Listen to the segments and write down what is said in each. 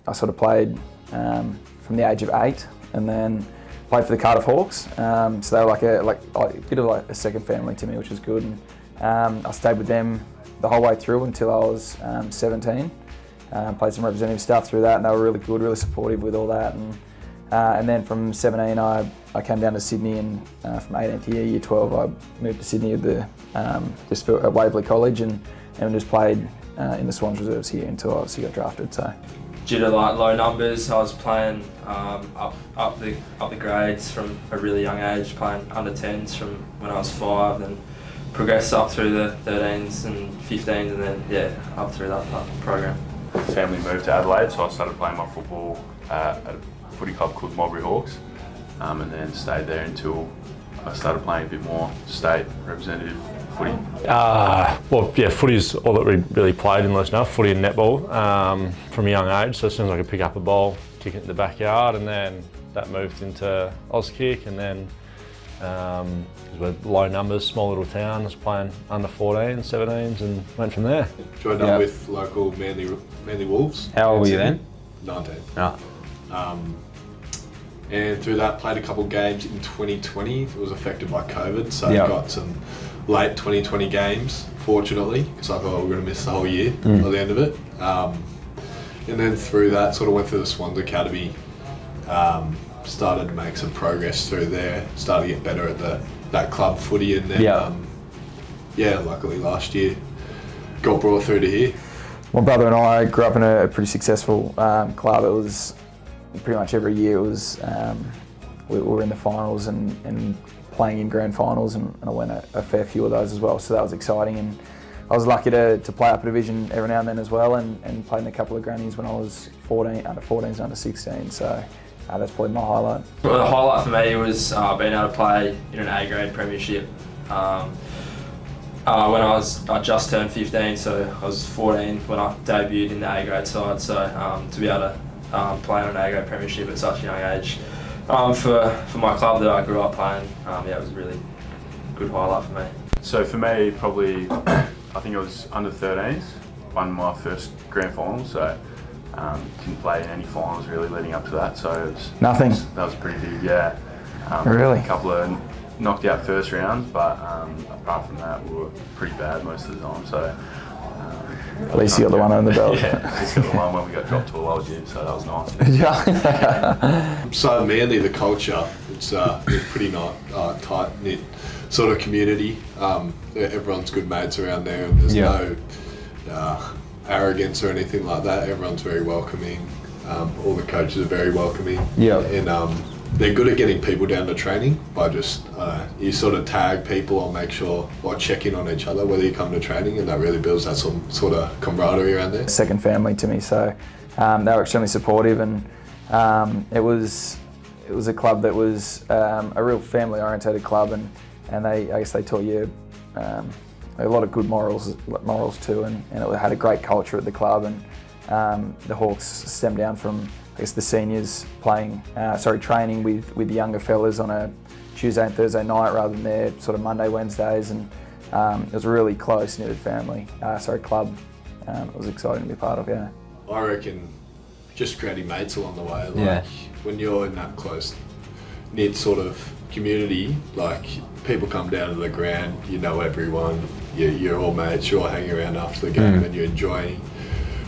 I sort of played from the age of 8, and then played for the Cardiff Hawks. So they were like a bit of like a second family to me, which was good. And I stayed with them the whole way through until I was 17. Played some representative stuff through that, and they were really good, really supportive with all that. And then from 17, I came down to Sydney, and from 18th year, year 12, I moved to Sydney just at Waverley College, and just played in the Swans reserves here until I obviously got drafted. So. Due to like low numbers, I was playing up the grades from a really young age, playing under 10s from when I was 5, and progressed up through the 13s and 15s, and then up through that program. Family moved to Adelaide, so I started playing my football at a footy club called Mulberry Hawks, and then stayed there until I started playing a bit more state representative footy. Well, yeah, footy's all that we really played in Lesnar, footy and netball from a young age. So as soon as I could pick up a ball, kick it in the backyard, and then that moved into Auskick, and then we're low numbers, small little town, I was playing under 14s, 17s, and went from there. Joined up with local Manly Wolves. How old were you then? 19. Oh. And through that, played a couple of games in 2020. It was affected by COVID, so got some late 2020 games, fortunately, because I thought we were going to miss the whole year by the end of it. And then through that, sort of went through the Swans Academy, started to make some progress through there, started to get better at that club footy, and then, luckily last year, got brought through to here. My brother and I grew up in a pretty successful club. It was pretty much every year it was we were in the finals and playing in grand finals, and I went a fair few of those as well, so that was exciting. And I was lucky to play up a division every now and then as well, and played in a couple of grannies when I was 14, under 14s, under 16, so that's probably my highlight. Well, the highlight for me was being able to play in an A-grade premiership. When I just turned 15, so I was 14 when I debuted in the A-grade side, so to be able to play in an A-grade premiership at such a young age, for my club that I grew up playing, it was a really good highlight for me. So for me, probably, I think it was under 13s, won my first grand final, so didn't play in any finals really leading up to that, so it was, nothing. That was pretty big, yeah. Really? A couple of knocked out first rounds, but apart from that, we were pretty bad most of the time, so. At least you got the one on the belt. Yeah, at least got the one when we got dropped to a lower gym, so that was nice. So Manly, the culture, it's a pretty tight-knit sort of community. Everyone's good mates around there, and there's no arrogance or anything like that. Everyone's very welcoming. All the coaches are very welcoming. Yeah. And they're good at getting people down to training by just, you sort of tag people or make sure, or check in on each other whether you come to training, and that really builds that sort of camaraderie around there. Second family to me, so they were extremely supportive, and it was a club that was a real family-orientated club, and I guess they taught you a lot of good morals too, and it had a great culture at the club, and the Hawks stemmed down from, I guess, the seniors training with the younger fellas on a Tuesday and Thursday night rather than their sort of Monday, Wednesdays, and it was a really close-knitted club. It was exciting to be part of, I reckon just creating mates along the way, when you're in that close-knit sort of community, like people come down to the ground, you know everyone, you're all mates, you're all hanging around after the game, and you're enjoying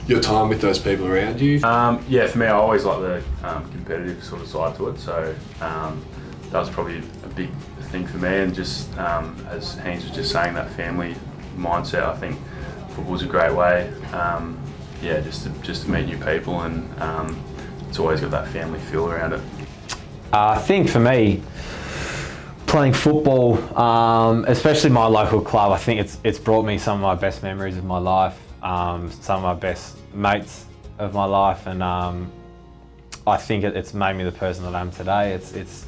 your time with those people around you. For me, I always like the competitive sort of side to it, so that was probably a big thing for me, and just as Haynes was just saying, that family mindset, I think football's a great way, just to meet new people, and it's always got that family feel around it. I think for me, playing football, especially my local club, I think it's brought me some of my best memories of my life, some of my best mates of my life, and I think it's made me the person that I am today. It's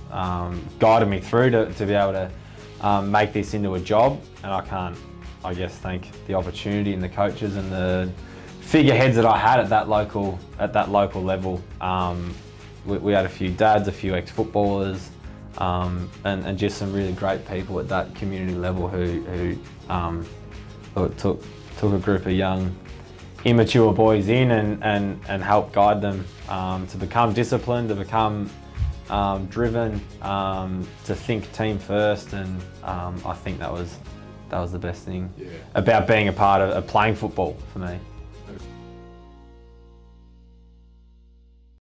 guided me through to be able to make this into a job, and I can't, I guess, thank the opportunity and the coaches and the figureheads that I had at that local level. We had a few dads, a few ex-footballers, and just some really great people at that community level who took a group of young immature boys in and help guide them to become disciplined, to become driven, to think team first, and I think that was the best thing about being a part of playing football for me.